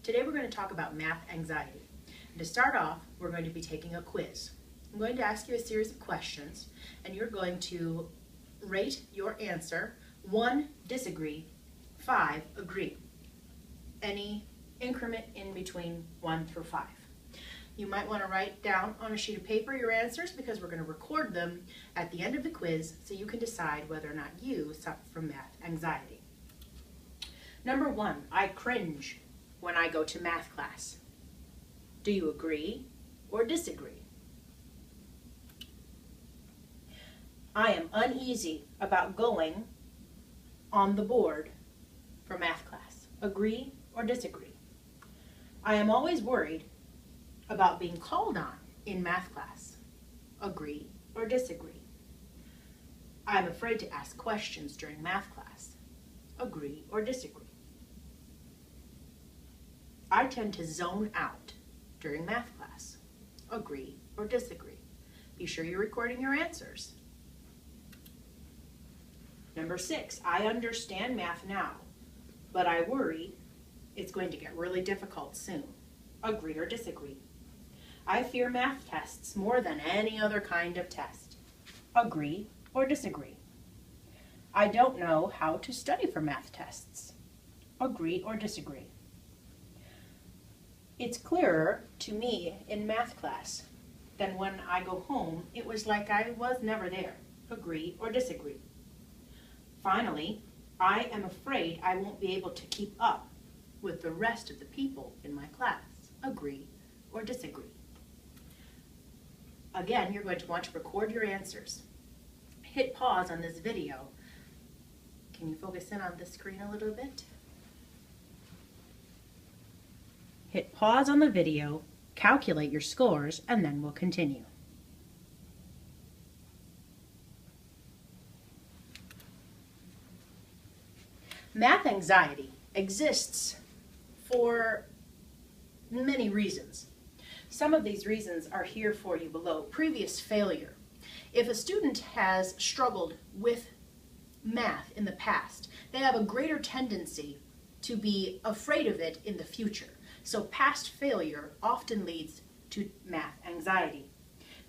Today we're going to talk about math anxiety. And to start off, we're going to be taking a quiz. I'm going to ask you a series of questions, and you're going to rate your answer. 1, disagree, 5, agree. Any increment in between 1 through 5. You might want to write down on a sheet of paper your answers because we're going to record them at the end of the quiz so you can decide whether or not you suffer from math anxiety. Number 1, I cringe when I go to math class. Do you agree or disagree? I am uneasy about going on the board for math class. Agree or disagree? I am always worried about being called on in math class. Agree or disagree? I am afraid to ask questions during math class. Agree or disagree? I tend to zone out during math class. Agree or disagree? Be sure you're recording your answers. Number 6, I understand math now, but I worry it's going to get really difficult soon. Agree or disagree? I fear math tests more than any other kind of test. Agree or disagree? I don't know how to study for math tests. Agree or disagree? It's clearer to me in math class than when I go home. It was like I was never there. Agree or disagree? Finally, I am afraid I won't be able to keep up with the rest of the people in my class. Agree or disagree? Again, you're going to want to record your answers. Hit pause on this video. Can you focus in on the screen a little bit? Hit pause on the video, calculate your scores, and then we'll continue. Math anxiety exists for many reasons. Some of these reasons are here for you below. Previous failure. If a student has struggled with math in the past, they have a greater tendency to be afraid of it in the future. So past failure often leads to math anxiety.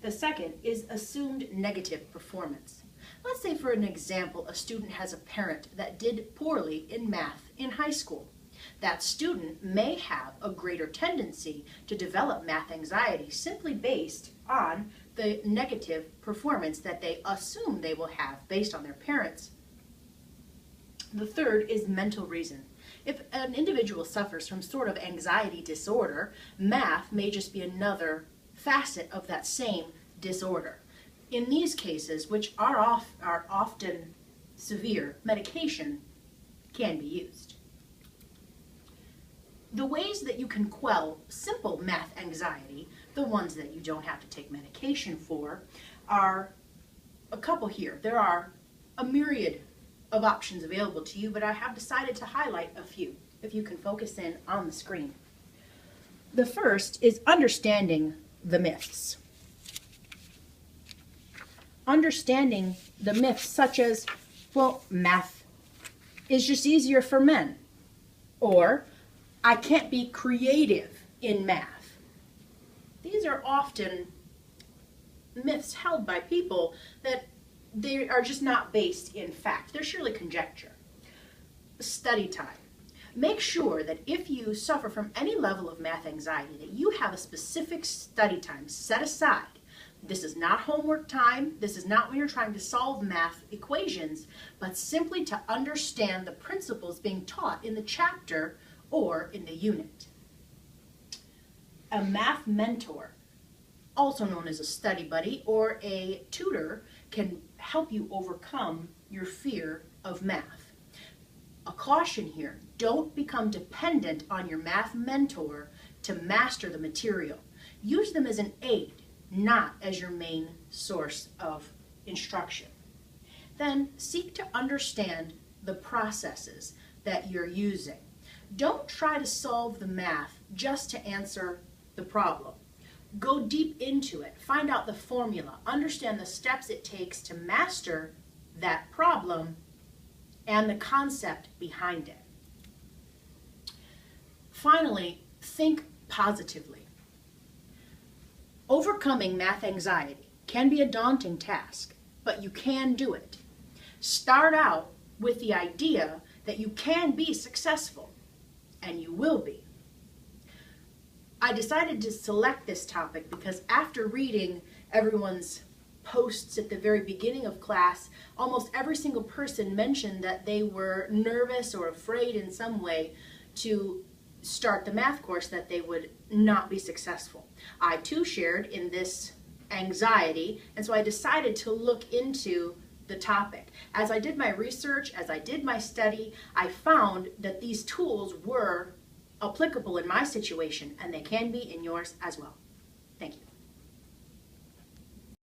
The second is assumed negative performance. Let's say, for an example, a student has a parent that did poorly in math in high school. That student may have a greater tendency to develop math anxiety simply based on the negative performance that they assume they will have based on their parents. The third is mental reason. If an individual suffers from sort of anxiety disorder, math may just be another facet of that same disorder. In these cases, which are often severe, medication can be used. The ways that you can quell simple math anxiety, the ones that you don't have to take medication for, are a couple here. There are a myriad of options available to you, but I have decided to highlight a few, if you can focus in on the screen. The first is understanding the myths. Understanding the myths such as, well, math is just easier for men, or I can't be creative in math. These are often myths held by people that they are just not based in fact. They're surely conjecture. Study time. Make sure that if you suffer from any level of math anxiety, that you have a specific study time set aside. This is not homework time. This is not when you're trying to solve math equations, but simply to understand the principles being taught in the chapter or in the unit. A math mentor, also known as a study buddy or a tutor, can help you overcome your fear of math. A caution here, don't become dependent on your math mentor to master the material. Use them as an aid, not as your main source of instruction. Then seek to understand the processes that you're using. Don't try to solve the math just to answer the problem. Go deep into it. Find out the formula. Understand the steps it takes to master that problem and the concept behind it. Finally, think positively. Overcoming math anxiety can be a daunting task, but you can do it. Start out with the idea that you can be successful, and you will be. I decided to select this topic because after reading everyone's posts at the very beginning of class, almost every single person mentioned that they were nervous or afraid in some way to start the math course, that they would not be successful. I too shared in this anxiety, and so I decided to look into the topic. As I did my research, as I did my study, I found that these tools were applicable in my situation, and they can be in yours as well. Thank you.